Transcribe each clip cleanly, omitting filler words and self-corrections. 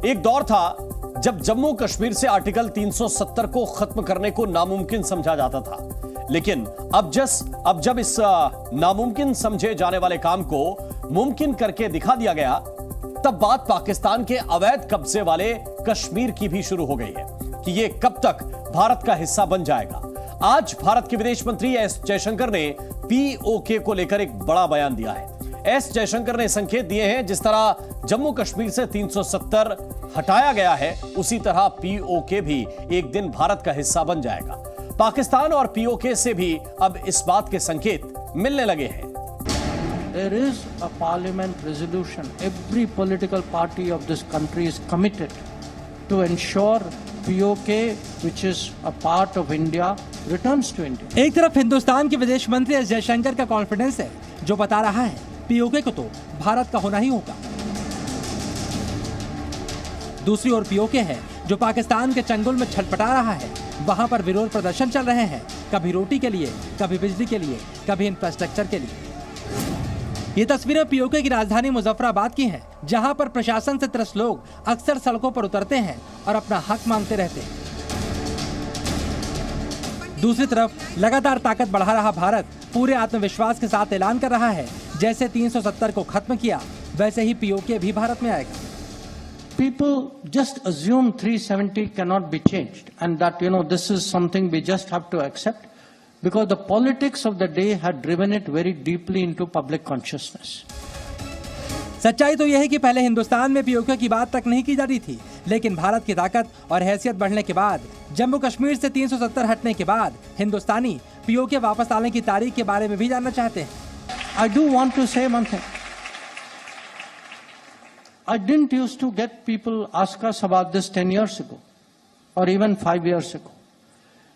एक दौर था जब जम्मू कश्मीर से आर्टिकल 370 को खत्म करने को नामुमकिन समझा जाता था, लेकिन अब जब इस नामुमकिन समझे जाने वाले काम को मुमकिन करके दिखा दिया गया, तब बात पाकिस्तान के अवैध कब्जे वाले कश्मीर की भी शुरू हो गई है कि यह कब तक भारत का हिस्सा बन जाएगा। आज भारत के विदेश मंत्री एस जयशंकर ने पीओके को लेकर एक बड़ा बयान दिया है। एस जयशंकर ने संकेत दिए हैं, जिस तरह जम्मू कश्मीर से 370 हटाया गया है, उसी तरह पीओके भी एक दिन भारत का हिस्सा बन जाएगा। पाकिस्तान और पीओके से भी अब इस बात के संकेत मिलने लगे हैं। There is a parliament resolution. Every political party of this country is committed to ensure POK, which is a part of India, returns to India. एक तरफ हिंदुस्तान के विदेश मंत्री एस जयशंकर का कॉन्फिडेंस है, जो बता रहा है पीओके को तो भारत का होना ही होगा। दूसरी ओर पीओके है जो पाकिस्तान के चंगुल में छटपटा रहा है। वहां पर विरोध प्रदर्शन चल रहे हैं, कभी रोटी के लिए, कभी बिजली के लिए, कभी इंफ्रास्ट्रक्चर के लिए। ये तस्वीरें पीओके की राजधानी मुजफ्फराबाद की हैं, जहां पर प्रशासन से त्रस्त लोग अक्सर सड़कों पर उतरते हैं और अपना हक मांगते रहते हैं। दूसरी तरफ लगातार ताकत बढ़ा रहा भारत पूरे आत्मविश्वास के साथ ऐलान कर रहा है, जैसे 370 को खत्म किया, वैसे ही पीओके भी भारत में आएगा। People just assume 370 cannot be changed, and that this is something we just have to accept, because the politics of the day had driven it very deeply into public consciousness. सच्चाई तो यह है कि पहले हिंदुस्तान में पीओके की बात तक नहीं की जाती थी, लेकिन भारत की ताकत और हैसियत बढ़ने के बाद, जम्मू कश्मीर से 370 हटने के बाद, हिंदुस्तानी पीओके वापस लाने की तारीख के बारे में भी जानना चाहते हैं। I do want to say one thing. I didn't used to get people ask us about this 10 years ago or even 5 years ago.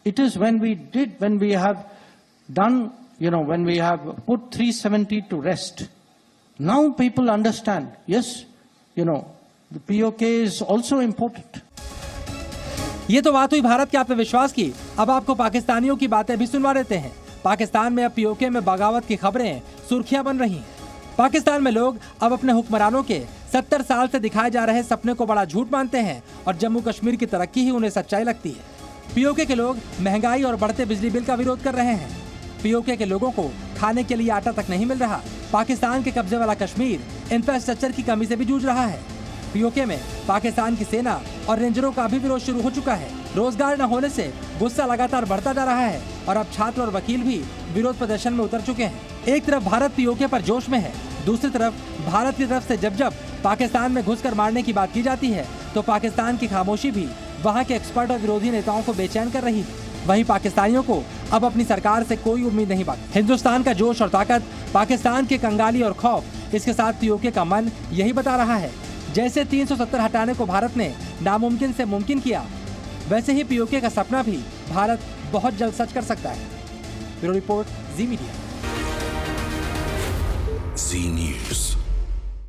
It is when we have done, when we have put 370 to rest. Now people understand, yes, the POK is also important. ये तो बात हुई भारत के आत्मविश्वास की। अब आपको पाकिस्तानियों की बातें भी सुनवा देते हैं। पाकिस्तान में अब पीओके में बगावत की खबरें सुर्खियां बन रही हैं। पाकिस्तान में लोग अब अपने हुक्मरानों के 70 साल से दिखाए जा रहे सपने को बड़ा झूठ मानते हैं और जम्मू कश्मीर की तरक्की ही उन्हें सच्चाई लगती है। पीओके के लोग महंगाई और बढ़ते बिजली बिल का विरोध कर रहे हैं। पीओके के लोगों को खाने के लिए आटा तक नहीं मिल रहा। पाकिस्तान के कब्जे वाला कश्मीर इंफ्रास्ट्रक्चर की कमी से भी जूझ रहा है। पीओके में पाकिस्तान की सेना और रेंजरों का भी विरोध शुरू हो चुका है। रोजगार न होने से गुस्सा लगातार बढ़ता जा रहा है और अब छात्र और वकील भी विरोध प्रदर्शन में उतर चुके हैं। एक तरफ भारत पीओके पर जोश में है, दूसरी तरफ भारत की तरफ से जब पाकिस्तान में घुसकर मारने की बात की जाती है, तो पाकिस्तान की खामोशी भी वहां के एक्सपर्ट और विरोधी नेताओं को बेचैन कर रही है। वहीं पाकिस्तानियों को अब अपनी सरकार से कोई उम्मीद नहीं बाकी। हिंदुस्तान का जोश और ताकत, पाकिस्तान की कंगाली और खौफ, इसके साथ पीओके का मन यही बता रहा है। जैसे 370 हटाने को भारत ने नामुमकिन से मुमकिन किया, वैसे ही पीओके का सपना भी भारत बहुत जल्द सच कर सकता है। ब्यूरो रिपोर्ट, जी मीडिया। जी न्यूज़।